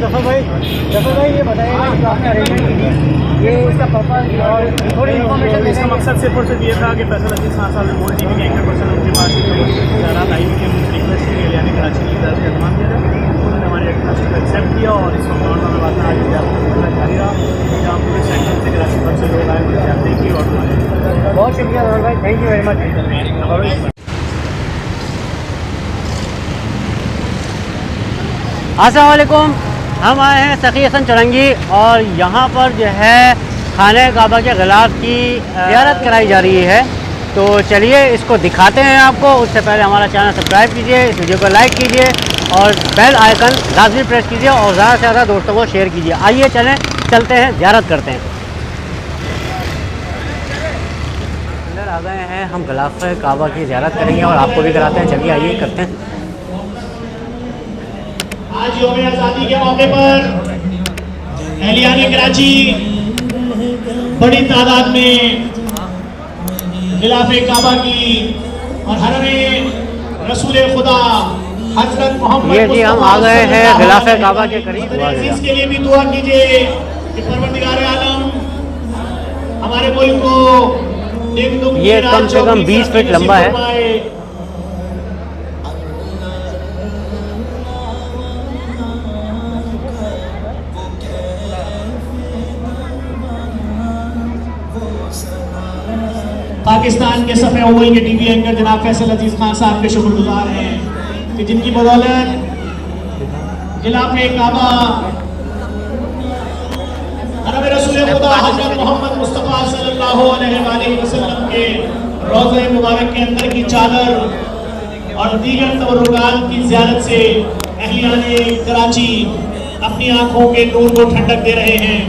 जफर भाई ये बताइएगा कि आपने अरेंजमेंट की थी, ये इसका पर्पज और थोड़ी इन्फॉर्मेशन इसका मकसद सिर्फ और सिर्फ ये था कि फैसल अजीज खान साहब ने बोल टी वी के एंकर पर्सन उनके पास ज़्यादा आई कि मुझे रिक्वेस्ट की गई यानी कराची की तरफ से एहतमाम किया जाए। उन्होंने हमारे रिक्वेस्ट को एक्सेप्ट किया और इस वक्त में बात आज जारी रहा जहाँ पूरे सेक्शन से कराची भर से लोग आए मुझे आप देखिए और बहुत शुक्रिया जफर भाई, थैंक यू वेरी मच। अस्सलाम वालेकुम, हम आए हैं सखी हसन चौरंगी और यहाँ पर जो है खाने काबा के गिलाफ की ज़ियारत कराई जा रही है। तो चलिए इसको दिखाते हैं आपको। उससे पहले हमारा चैनल सब्सक्राइब कीजिए, इस वीडियो को लाइक कीजिए और बेल आइकन लाजमी प्रेस कीजिए और ज़्यादा से ज़्यादा दोस्तों को शेयर कीजिए। आइए चलते हैं, ज़ियारत करते हैं। अंदर आ गए हैं, हम गिलाफ काबा की ज़ियारत करेंगे और आपको भी कराते हैं। चलिए आइए करते हैं। आज यौम आज़ादी के मौके पर अहलियाने कराची बड़ी तादाद में खिलाफे काबा की और हरमे रसूल खुदा हजरत मोहम्मद ये जी हम आ गए हैं खिलाफे काबा के करीब। इसके लिए भी दुआ कीजिए कि परवरदिगार आलम हमारे मुल्क को ये कम से कम 20 फीट लंबा है। पाकिस्तान के सफ़े अव्वल के टीवी एंकर जनाब फैसल अजीज खान साहब के शुक्रगुजार हैं कि जिनकी बदौलत खिलाफे काबा हरम रसूल खुदा हज़रत मोहम्मद मुस्तफ़ा सल्लल्लाहु अलैहि वसल्लम के रोज़े मुबारक के अंदर की चादर और दीगर तबरुकात की ज़ियारत से अहलियाने कराची अपनी आँखों के नूर को ठंडक दे रहे हैं।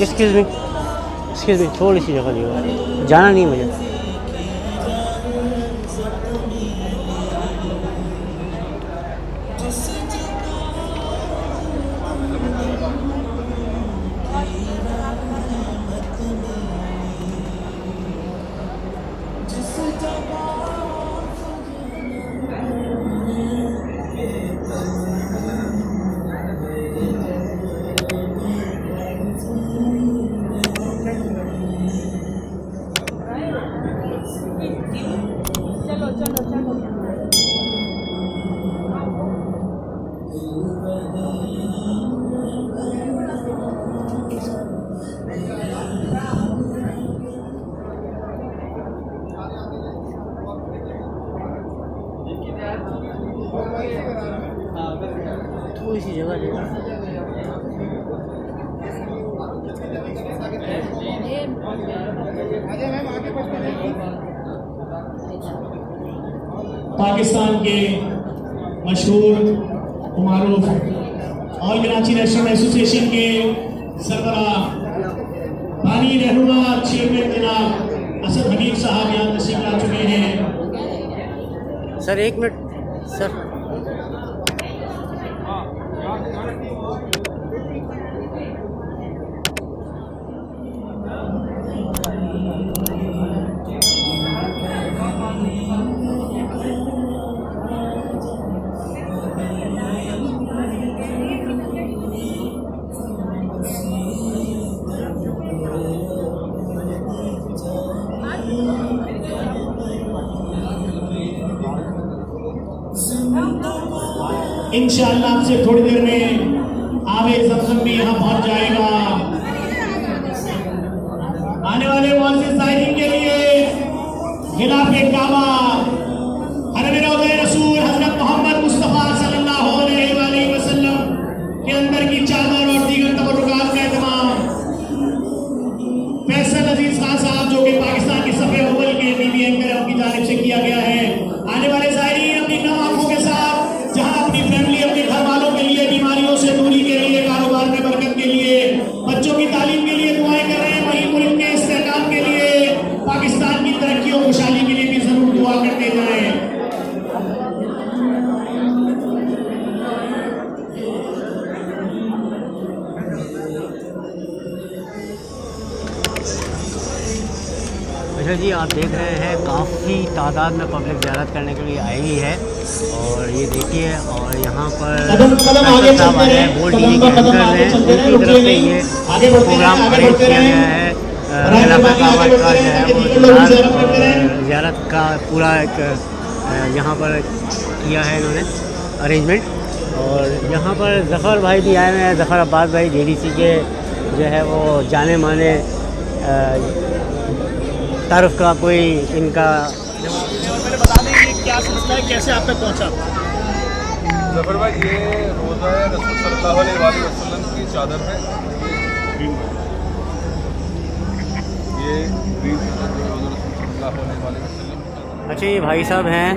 एक्सक्यूज़ मी, थोड़ी सी जगह दी, जाना नहीं मुझे। थोड़ी सी जगह देगा। पाकिस्तान के मशहूर मारूफ ऑल कराची रेस्टोरेंट एसोसिएशन के सरबराह बानी रहनुमा चेयरमैन जनाब असद हनीफ साहब यहाँ तशरीफ ला चुके हैं। सर एक मिनट सर। इंशाअल्लाह आपसे थोड़ी देर में आवे ज़मज़म भी यहाँ पहुँच जाएगा। आने वाले मुअज़्ज़िज़ ज़ायरीन के लिए खिलाफ़े काबा हरम रोज़े रसूल हज़रत मोहम्मद मुस्तफ़ा सल्लल्लाहु अलैहि वसल्लम के अंदर की चादर और दीगर तबरुकात का एहतमाम फैसल अजीज खान साहब जो कि पाकिस्तान के सफ़े अव्वल के टीवी एंकर उनकी जानिब से किया गया है। आने वाले ज़ायरीन अपनी नम आँखों के साथ जहाँ अपनी फैमिली अपने घर वालों के लिए बीमारियों से दूरी के लिए कारोबार में बरकत के लिए बच्चों की तालीम के लिए दुआएं कर रहे हैं, वहीं मुल्क के इस्तेहकाम के लिए पाकिस्तान की तरक्की और खुशहाली के लिए भी जरूर दुआ करते जाएं। आप देख रहे हैं काफ़ी तादाद में पब्लिक ज़ियारत करने के लिए आई है। और ये देखिए, और यहाँ पर साहब आए हैं, बोल डी के एंकर हैं, उनकी तरफ से ये प्रोग्राम अरेंज किया गया है। इलाका काबा का जो है वो ज़ियारत का पूरा एक यहाँ पर किया है इन्होंने अरेंजमेंट। और यहाँ पर ज़फ़र भाई भी आए हुए हैं, ज़फ़र अब्बास भाई JDC के जो है वो जाने माने तारुफ का कोई इनका। मैंने बता दें ये क्या सिलसिला है, कैसे आप तक पहुँचा? ज़फ़र भाई, ये रोज़ा है रसूल सल्लल्लाहु अलैहि वसल्लम की चादर है। ये अच्छा, ये भाई साहब हैं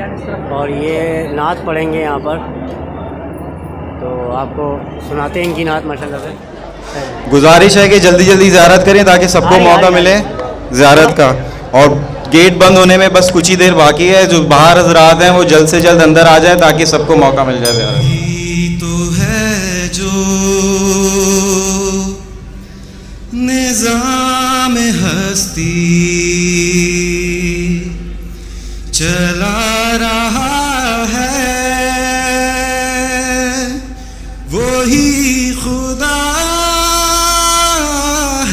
और ये नात पढ़ेंगे यहाँ पर, तो आपको सुनाते हैं इनकी नात माशाल्लाह से। गुजारिश है कि जल्दी जल्दी ज़ियारत करें ताकि सबको मौका मिले ज़ियारत का। और गेट बंद होने में बस कुछ ही देर बाकी है, जो बाहर हज़रात हैं वो जल्द से जल्द अंदर आ जाएं ताकि सबको मौका मिल जाए ज़ियारत। तो है जो निज़ाम हस्ती चला रहा है, वही खुदा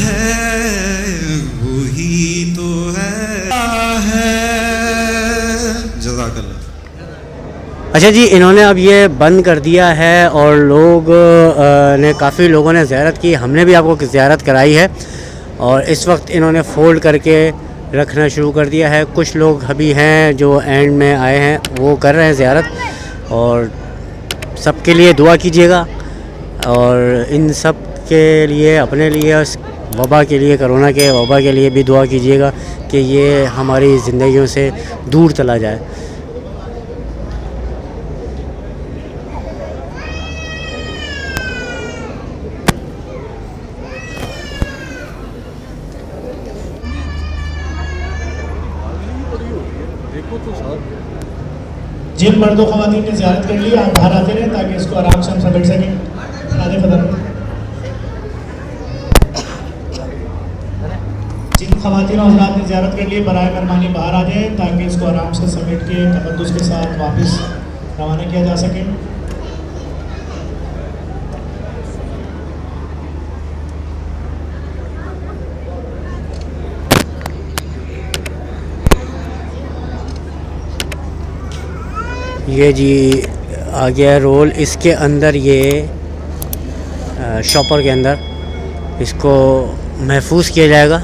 है, वही तो है। जज़ाकल्लाह। अच्छा जी, इन्होंने अब ये बंद कर दिया है और लोग ने काफ़ी लोगों ने ज़ियारत की, हमने भी आपको ज़ियारत कराई है। और इस वक्त इन्होंने फ़ोल्ड करके रखना शुरू कर दिया है। कुछ लोग अभी हैं जो एंड में आए हैं, वो कर रहे हैं ज़ियारत। और सबके लिए दुआ कीजिएगा, और इन सब के लिए, अपने लिए, वबा के लिए, कोरोना के वबा के लिए भी दुआ कीजिएगा कि ये हमारी ज़िंदगियों से दूर चला जाए। जिन मर्दों ख़वातीन ने ज़ियारत कर ली, आप बाहर आते रहें ताकि इसको आराम से हम समेट सकें। आधे फदर जिन ख़वातीन और हज़रात ने ज़ियारत कर ली, बराए मेहरबानी बाहर आ जाएं ताकि इसको आराम से समेट के तक़द्दुस के साथ वापस रवाना किया जा सके। ये जी आ गया रोल, इसके अंदर ये शॉपर के अंदर इसको महफूज किया जाएगा।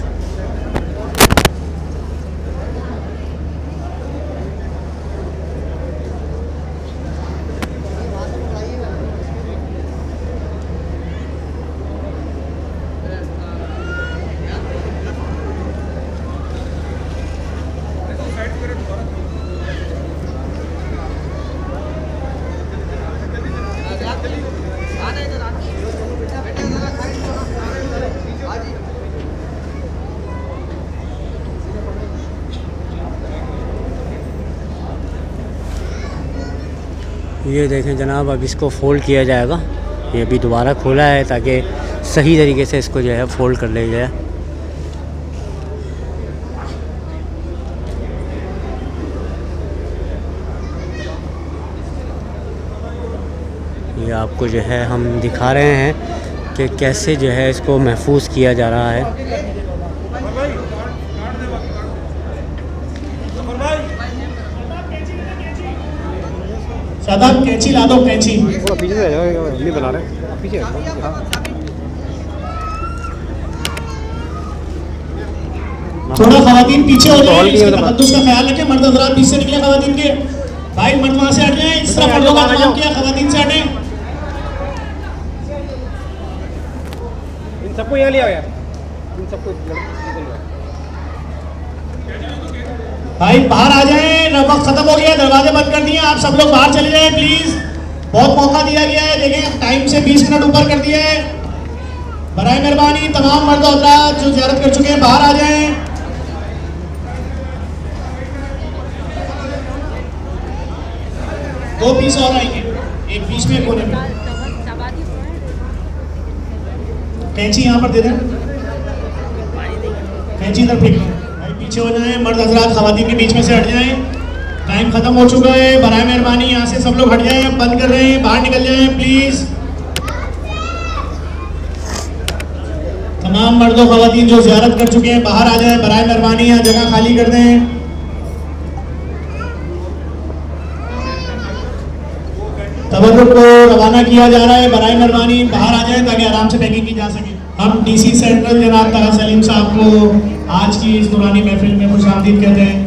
ये देखें जनाब, अब इसको फ़ोल्ड किया जाएगा। ये अभी दोबारा खोला है ताकि सही तरीके से इसको जो है फ़ोल्ड कर लिया जाए। ये आपको जो है हम दिखा रहे हैं कि कैसे जो है इसको महफूज किया जा रहा है। शादाब कैंची ला दो, कैंची। थोड़ा ख़वातीन पीछे हो जाए, इसके तक़द्दुस का ख्याल रखें। मर्द हज़रात पीछे से निकले, ख़वातीन के भाई मर्द वहाँ से हट जाएं। इस तरफ मर्दों का काम किया, ख़वातीन से हटें। इन सबको यहाँ लिया यार, इन सबको भाई बाहर आ जाएं, वक्त खत्म हो गया, दरवाजे बंद कर दिए, आप सब लोग बाहर चले जाएं प्लीज। बहुत मौका दिया गया है, देखें टाइम से 20 मिनट ऊपर कर दिया है। बराए मेहरबानी तमाम मर्द और औरत जो ज़ियारत कर चुके हैं बाहर आ जाएं। दो पीस और आएंगे, एक बीच में, कोने में। कैंची यहाँ पर दे दें, कैंची इधर फेंक दें भाई। पीछे हो जाएं, मर्द हजरात खवातीन के बीच में से हट जाएं। टाइम खत्म हो चुका है, बराए मेहरबानी यहाँ से सब लोग हट जाएं, बंद कर रहे हैं, बाहर निकल जाएं प्लीज। तमाम मर्दों खवातीन जो ज़ियारत कर चुके हैं बाहर आ जाएं, बराए मेहरबानी यहाँ जगह खाली कर दें। तबर्रुक को रवाना किया जा रहा है, बराए मेहरबानी बाहर आ जाएं ताकि आराम से पैकिंग की जा सके। हम डीसी सेंट्रल जनाब तहा सलीम साहब को आज की इस नूरानी महफिल में खुशामदीद कहते हैं।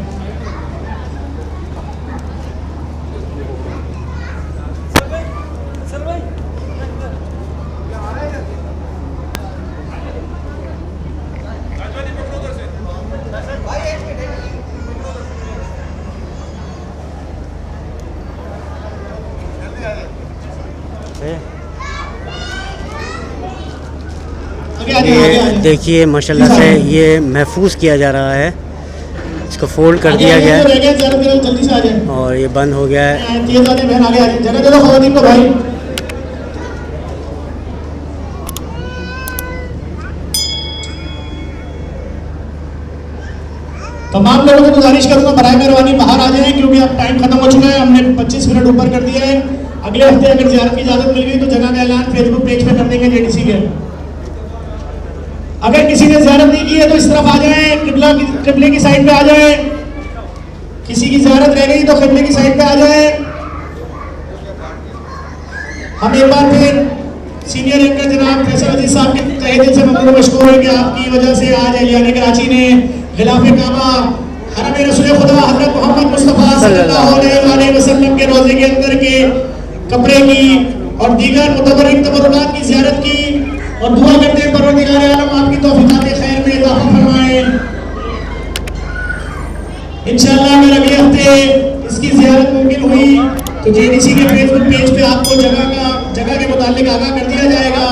ये देखिए माशाल्लाह से ये महफूज किया जा रहा है, इसको फोल्ड कर दिया गया है जल्दी से आ जाए और ये बंद हो गया है। बहन आगे आ जाए, जगह दे दो खवातीन को भाई। तमाम लोगों को गुजारिश करूंगा बराए मेहरबानी बाहर आ जाएं क्योंकि अब टाइम खत्म हो चुका है, हमने 25 मिनट ऊपर कर दिया है। अगले हफ्ते अगर ज़ियारत की इजाज़त मिल गई तो जगह का ऐलान फेसबुक पेज पे कर देंगे जेडीसी के। अगर किसी ने ज़ियारत नहीं की है तो इस तरफ आ जाएं, किबले की साइड पे आ जाएं। किसी की ज़ियारत रह गई तो किबले की साइड पे आ जाएं। हम एक बार फिर सीनियर एंकर जनाब फैसल अजीज साहब के तहे दिल से ममनून मशकूर है कि आपकी वजह से आज अहलियाने कराची ने गिलाफ़े काबा हरम रसूल खुदा हज़रत मोहम्मद मुस्तफ़ा सल्लल्लाहु अलैहि वसल्लम के रोज़े के अंदर के कपड़े की और दीगर मुतबर्रिक तबर्रुकात की ज़ियारत की और दुआ करते हैं परवरदिगार आलम आपकी तौफीकात खैर में इज़ाफ़ा फरमाए। इंशाअल्लाह अगर अगले हफ्ते इसकी ज़ियारत मुमकिन हुई तो जेडीसी के फेसबुक पेज पे आपको जगह के मुतालिक आगाह कर दिया जाएगा।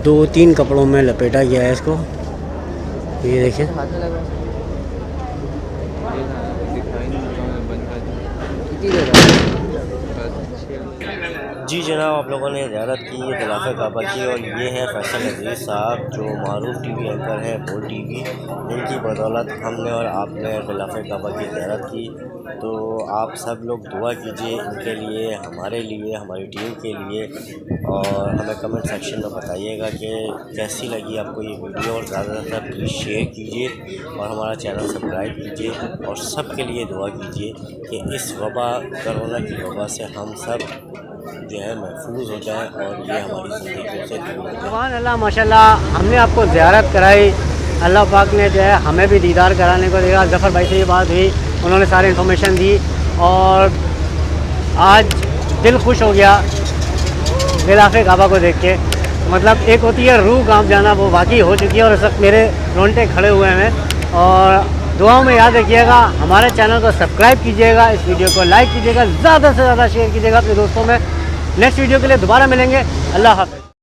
दो तीन कपड़ों में लपेटा गया है इसको, ये देखें। जी जनाब, आप लोगों ने ज़ियारत की गिलाफ़े काबा की और ये है फैसल अजीज़ साहब जो मारूफ टीवी एंकर हैं बोल टीवी। इनकी बदौलत हमने और आपने गिलाफ़े काबा की ज़ियारत की। तो आप सब लोग दुआ कीजिए इनके लिए, हमारे लिए, हमारी टीम के लिए, और हमें कमेंट सेक्शन में बताइएगा कि कैसी लगी आपको ये वीडियो और ज़्यादा से ज़्यादा प्लीज़ शेयर कीजिए और हमारा चैनल सब्सक्राइब कीजिए और सब के लिए दुआ कीजिए कि इस वबा कोरोना की वबा से हम सब जो है महफूज हो जाए और ये हमारी ज़िंदगी से दूर हो जाए। सुभान अल्लाह माशाल्लाह, हमने आपको ज़ियारत कराई, अल्लाह पाक ने जो है हमें भी दीदार कराने को देगा। ज़फ़र भाई से ये बात हुई, उन्होंने सारी इन्फॉर्मेशन दी और आज दिल खुश हो गया गिलाफ़े काबा को देख के। मतलब एक होती है रूह कांप जाना, वो वाकई हो चुकी है और इस वक्त मेरे रोंगटे खड़े हुए हैं। और दुआओं में याद रखिएगा, हमारे चैनल को सब्सक्राइब कीजिएगा, इस वीडियो को लाइक कीजिएगा, ज़्यादा से ज़्यादा शेयर कीजिएगा अपने दोस्तों में। नेक्स्ट वीडियो के लिए दोबारा मिलेंगे। अल्लाह हाफ़िज़।